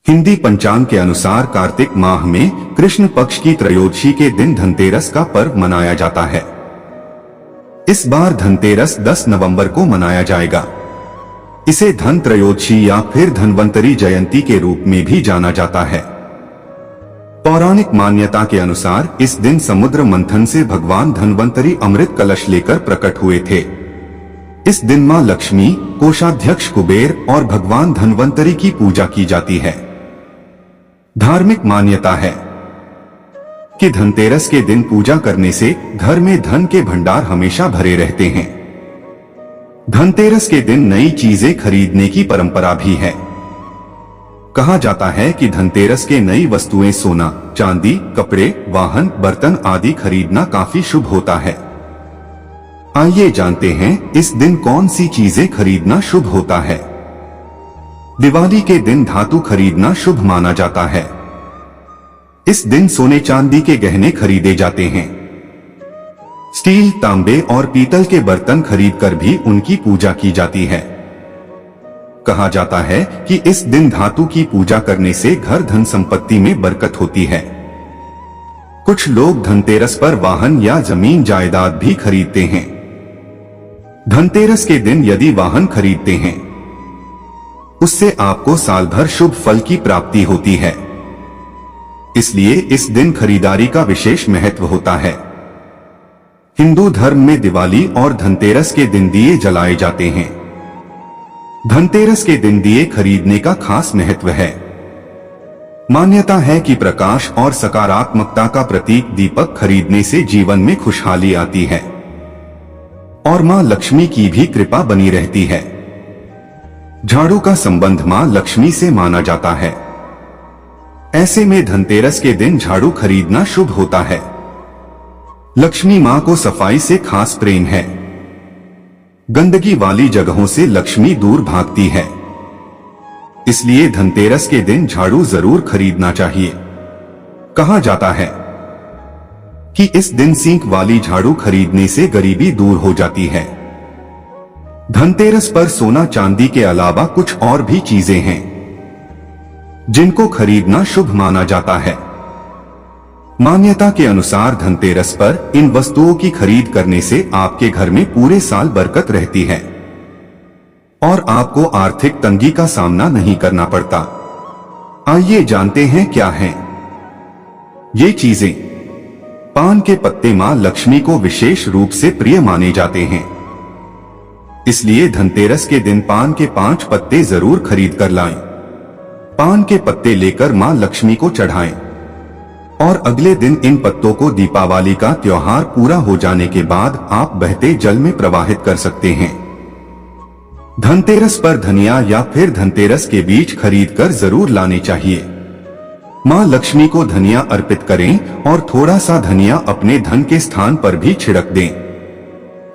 हिंदी पंचांग के अनुसार कार्तिक माह में कृष्ण पक्ष की त्रयोदशी के दिन धनतेरस का पर्व मनाया जाता है। इस बार धनतेरस 10 नवंबर को मनाया जाएगा। इसे धन त्रयोदशी या फिर धन्वंतरी जयंती के रूप में भी जाना जाता है। पौराणिक मान्यता के अनुसार इस दिन समुद्र मंथन से भगवान धन्वंतरी अमृत कलश लेकर प्रकट हुए थे। इस दिन मां लक्ष्मी, कोषाध्यक्ष कुबेर और भगवान धन्वंतरी की पूजा की जाती है। धार्मिक मान्यता है कि धनतेरस के दिन पूजा करने से घर में धन के भंडार हमेशा भरे रहते हैं। धनतेरस के दिन नई चीजें खरीदने की परंपरा भी है। कहा जाता है कि धनतेरस के नई वस्तुएं सोना, चांदी, कपड़े, वाहन, बर्तन आदि खरीदना काफी शुभ होता है। आइए जानते हैं इस दिन कौन सी चीजें खरीदना शुभ होता है। दिवाली के दिन धातु खरीदना शुभ माना जाता है। इस दिन सोने चांदी के गहने खरीदे जाते हैं। स्टील, तांबे और पीतल के बर्तन खरीदकर भी उनकी पूजा की जाती है। कहा जाता है कि इस दिन धातु की पूजा करने से घर धन संपत्ति में बरकत होती है। कुछ लोग धनतेरस पर वाहन या जमीन जायदाद भी खरीदते हैं। धनतेरस के दिन यदि वाहन खरीदते हैं उससे आपको साल भर शुभ फल की प्राप्ति होती है। इसलिए इस दिन खरीदारी का विशेष महत्व होता है। हिंदू धर्म में दिवाली और धनतेरस के दिन दिए जलाए जाते हैं। धनतेरस के दिन दिए खरीदने का खास महत्व है। मान्यता है कि प्रकाश और सकारात्मकता का प्रतीक दीपक खरीदने से जीवन में खुशहाली आती है और मां लक्ष्मी की भी कृपा बनी रहती है। झाड़ू का संबंध मां लक्ष्मी से माना जाता है। ऐसे में धनतेरस के दिन झाड़ू खरीदना शुभ होता है। लक्ष्मी मां को सफाई से खास प्रेम है। गंदगी वाली जगहों से लक्ष्मी दूर भागती है। इसलिए धनतेरस के दिन झाड़ू जरूर खरीदना चाहिए। कहा जाता है कि इस दिन सींक वाली झाड़ू खरीदने से गरीबी दूर हो जाती है। धनतेरस पर सोना चांदी के अलावा कुछ और भी चीजें हैं जिनको खरीदना शुभ माना जाता है। मान्यता के अनुसार धनतेरस पर इन वस्तुओं की खरीद करने से आपके घर में पूरे साल बरकत रहती है और आपको आर्थिक तंगी का सामना नहीं करना पड़ता। आइए जानते हैं क्या हैं ये चीजें। पान के पत्ते मां लक्ष्मी को विशेष रूप से प्रिय माने जाते हैं। इसलिए धनतेरस के दिन पान के 5 पत्ते जरूर खरीद कर लाएं। पान के पत्ते लेकर मां लक्ष्मी को चढ़ाएं और अगले दिन इन पत्तों को दीपावली का त्योहार पूरा हो जाने के बाद आप बहते जल में प्रवाहित कर सकते हैं। धनतेरस पर धनिया या फिर धनतेरस के बीज खरीदकर जरूर लाने चाहिए। मां लक्ष्मी को धनिया अर्पित करें और थोड़ा सा धनिया अपने धन के स्थान पर भी छिड़क दें।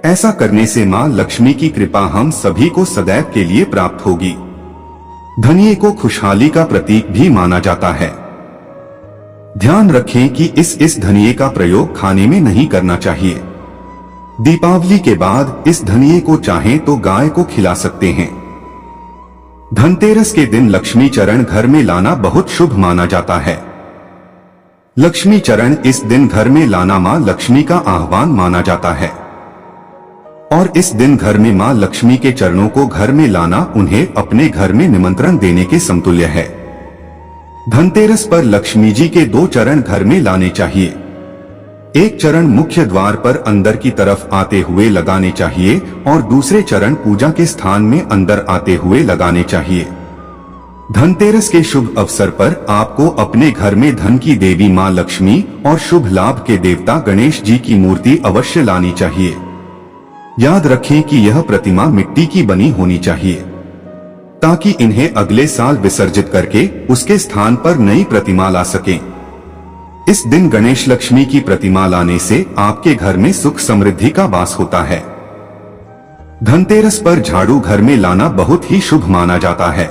ऐसा करने से मां लक्ष्मी की कृपा हम सभी को सदैव के लिए प्राप्त होगी। धनिये को खुशहाली का प्रतीक भी माना जाता है। ध्यान रखें कि इस धनिये का प्रयोग खाने में नहीं करना चाहिए। दीपावली के बाद इस धनिये को चाहें तो गाय को खिला सकते हैं। धनतेरस के दिन लक्ष्मी चरण घर में लाना बहुत शुभ माना जाता है। लक्ष्मी चरण इस दिन घर में लाना मां लक्ष्मी का आह्वान माना जाता है और इस दिन घर में मां लक्ष्मी के चरणों को घर में लाना उन्हें अपने घर में निमंत्रण देने के समतुल्य है। धनतेरस पर लक्ष्मी जी के 2 चरण घर में लाने चाहिए। एक चरण मुख्य द्वार पर अंदर की तरफ आते हुए लगाने चाहिए और दूसरे चरण पूजा के स्थान में अंदर आते हुए लगाने चाहिए। धनतेरस के शुभ अवसर पर आपको अपने घर में धन की देवी मां लक्ष्मी और शुभ लाभ के देवता गणेश जी की मूर्ति अवश्य लानी चाहिए। याद रखें कि यह प्रतिमा मिट्टी की बनी होनी चाहिए ताकि इन्हें अगले साल विसर्जित करके उसके स्थान पर नई प्रतिमा ला सकें। इस दिन गणेश लक्ष्मी की प्रतिमा लाने से आपके घर में सुख समृद्धि का वास होता है। धनतेरस पर झाड़ू घर में लाना बहुत ही शुभ माना जाता है।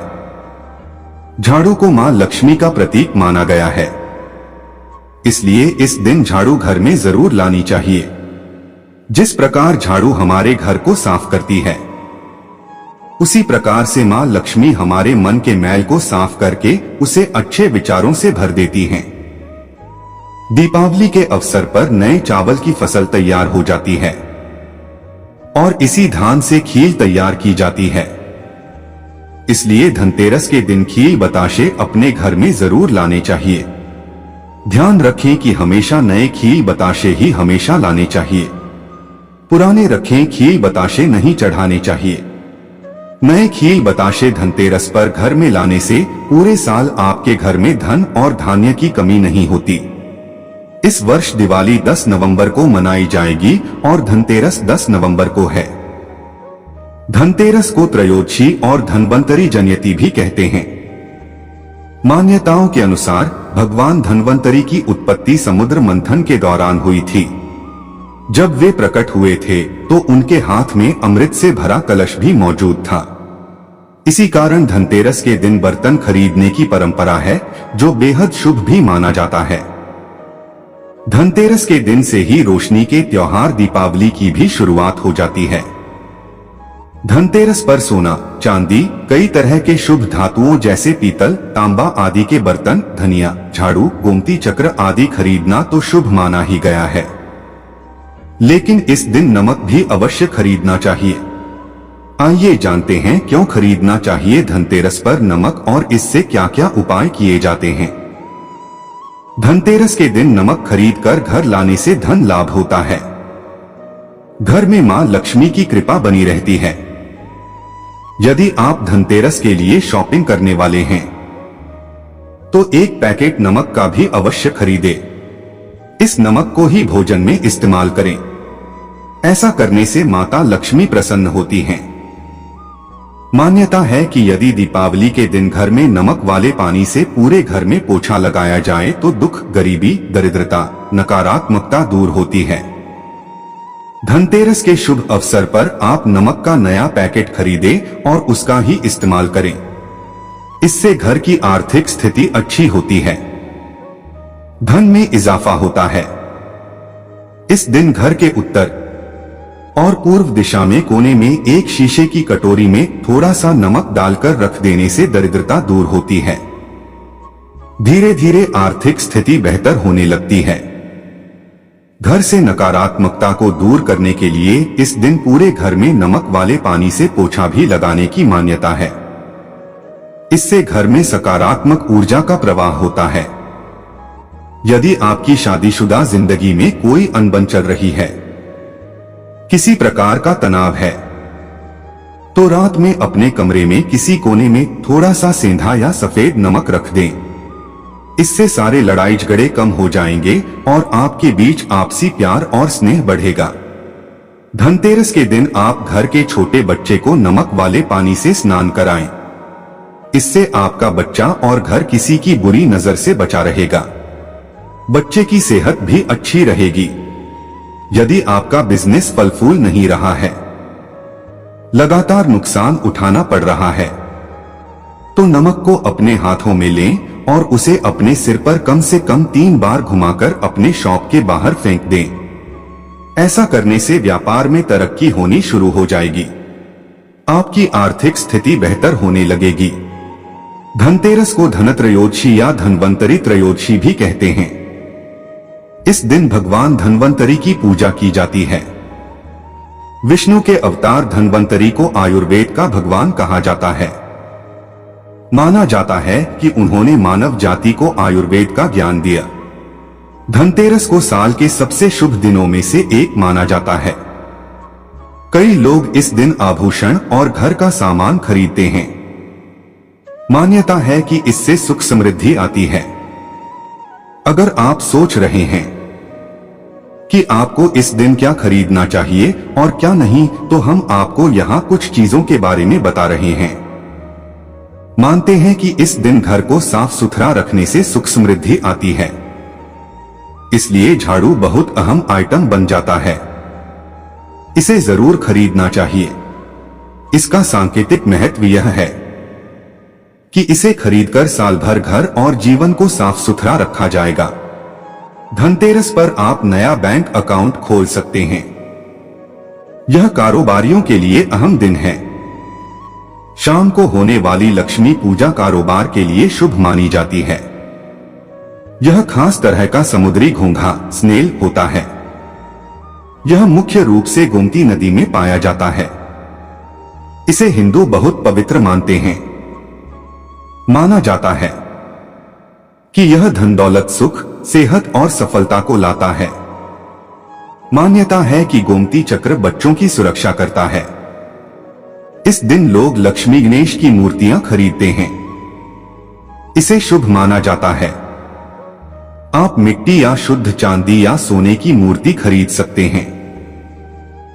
झाड़ू को मां लक्ष्मी का प्रतीक माना गया है। इसलिए इस दिन झाड़ू घर में जरूर लानी चाहिए। जिस प्रकार झाड़ू हमारे घर को साफ करती है उसी प्रकार से माँ लक्ष्मी हमारे मन के मैल को साफ करके उसे अच्छे विचारों से भर देती हैं। दीपावली के अवसर पर नए चावल की फसल तैयार हो जाती है और इसी धान से खील तैयार की जाती है। इसलिए धनतेरस के दिन खील बताशे अपने घर में जरूर लाने चाहिए। ध्यान रखें कि हमेशा नए खील बताशे ही हमेशा लाने चाहिए। पुराने रखें खील बताशे नहीं चढ़ाने चाहिए। नए खील बताशे धनतेरस पर घर में लाने से पूरे साल आपके घर में धन और धान्य की कमी नहीं होती। इस वर्ष दिवाली 10 नवंबर को मनाई जाएगी और धनतेरस 10 नवंबर को है। धनतेरस को त्रयोदशी और धन्वंतरी जयंती भी कहते हैं। मान्यताओं के अनुसार भगवान धन्वंतरी की उत्पत्ति समुद्र मंथन के दौरान हुई थी। जब वे प्रकट हुए थे तो उनके हाथ में अमृत से भरा कलश भी मौजूद था। इसी कारण धनतेरस के दिन बर्तन खरीदने की परंपरा है, जो बेहद शुभ भी माना जाता है। धनतेरस के दिन से ही रोशनी के त्योहार दीपावली की भी शुरुआत हो जाती है। धनतेरस पर सोना, चांदी, कई तरह के शुभ धातुओं जैसे पीतल, तांबा आदि के बर्तन, धनिया, झाड़ू, गोमती चक्र आदि खरीदना तो शुभ माना ही गया है। लेकिन इस दिन नमक भी अवश्य खरीदना चाहिए। आइए जानते हैं क्यों खरीदना चाहिए धनतेरस पर नमक और इससे क्या क्या उपाय किए जाते हैं। धनतेरस के दिन नमक खरीदकर घर लाने से धन लाभ होता है। घर में मां लक्ष्मी की कृपा बनी रहती है। यदि आप धनतेरस के लिए शॉपिंग करने वाले हैं तो एक पैकेट नमक का भी अवश्य खरीदें। इस नमक को ही भोजन में इस्तेमाल करें। ऐसा करने से माता लक्ष्मी प्रसन्न होती हैं। मान्यता है कि यदि दीपावली के दिन घर में नमक वाले पानी से पूरे घर में पोछा लगाया जाए तो दुख, गरीबी, दरिद्रता, नकारात्मकता दूर होती है। धनतेरस के शुभ अवसर पर आप नमक का नया पैकेट खरीदें और उसका ही इस्तेमाल करें। इससे घर की आर्थिक स्थिति अच्छी होती है, धन में इजाफा होता है। इस दिन घर के उत्तर और पूर्व दिशा में कोने में एक शीशे की कटोरी में थोड़ा सा नमक डालकर रख देने से दरिद्रता दूर होती है। धीरे धीरे आर्थिक स्थिति बेहतर होने लगती है। घर से नकारात्मकता को दूर करने के लिए इस दिन पूरे घर में नमक वाले पानी से पोछा भी लगाने की मान्यता है। इससे घर में सकारात्मक ऊर्जा का प्रवाह होता है। यदि आपकी शादीशुदा जिंदगी में कोई अनबन चल रही है, किसी प्रकार का तनाव है, तो रात में अपने कमरे में किसी कोने में थोड़ा सा सेंधा या सफेद नमक रख दें। इससे सारे लड़ाई झगड़े कम हो जाएंगे और आपके बीच आपसी प्यार और स्नेह बढ़ेगा। धनतेरस के दिन आप घर के छोटे बच्चे को नमक वाले पानी से स्नान कराएं। इससे आपका बच्चा और घर किसी की बुरी नजर से बचा रहेगा। बच्चे की सेहत भी अच्छी रहेगी। यदि आपका बिजनेस फल फूल नहीं रहा है, लगातार नुकसान उठाना पड़ रहा है, तो नमक को अपने हाथों में लें और उसे अपने सिर पर कम से कम 3 बार घुमाकर अपने शॉप के बाहर फेंक दें। ऐसा करने से व्यापार में तरक्की होनी शुरू हो जाएगी। आपकी आर्थिक स्थिति बेहतर होने लगेगी। धनतेरस को धनत्रयोदशी या धन्वंतरी त्रयोदशी भी कहते हैं। इस दिन भगवान धन्वंतरी की पूजा की जाती है। विष्णु के अवतार धन्वंतरी को आयुर्वेद का भगवान कहा जाता है। माना जाता है कि उन्होंने मानव जाति को आयुर्वेद का ज्ञान दिया। धनतेरस को साल के सबसे शुभ दिनों में से एक माना जाता है। कई लोग इस दिन आभूषण और घर का सामान खरीदते हैं। मान्यता है कि इससे सुख समृद्धि आती है। अगर आप सोच रहे हैं कि आपको इस दिन क्या खरीदना चाहिए और क्या नहीं, तो हम आपको यहाँ कुछ चीजों के बारे में बता रहे हैं। मानते हैं कि इस दिन घर को साफ सुथरा रखने से सुख समृद्धि आती है। इसलिए झाड़ू बहुत अहम आइटम बन जाता है। इसे जरूर खरीदना चाहिए। इसका सांकेतिक महत्व यह है कि इसे खरीदकर साल भर घर और जीवन को साफ सुथरा रखा जाएगा। धनतेरस पर आप नया बैंक अकाउंट खोल सकते हैं। यह कारोबारियों के लिए अहम दिन है। शाम को होने वाली लक्ष्मी पूजा कारोबार के लिए शुभ मानी जाती है। यह खास तरह का समुद्री घोंघा स्नेल होता है। यह मुख्य रूप से गोमती नदी में पाया जाता है। इसे हिंदू बहुत पवित्र मानते हैं। माना जाता है कि यह धन दौलत सुख सेहत और सफलता को लाता है। मान्यता है कि गोमती चक्र बच्चों की सुरक्षा करता है। इस दिन लोग लक्ष्मी गणेश की मूर्तियां खरीदते हैं। इसे शुभ माना जाता है। आप मिट्टी या शुद्ध चांदी या सोने की मूर्ति खरीद सकते हैं।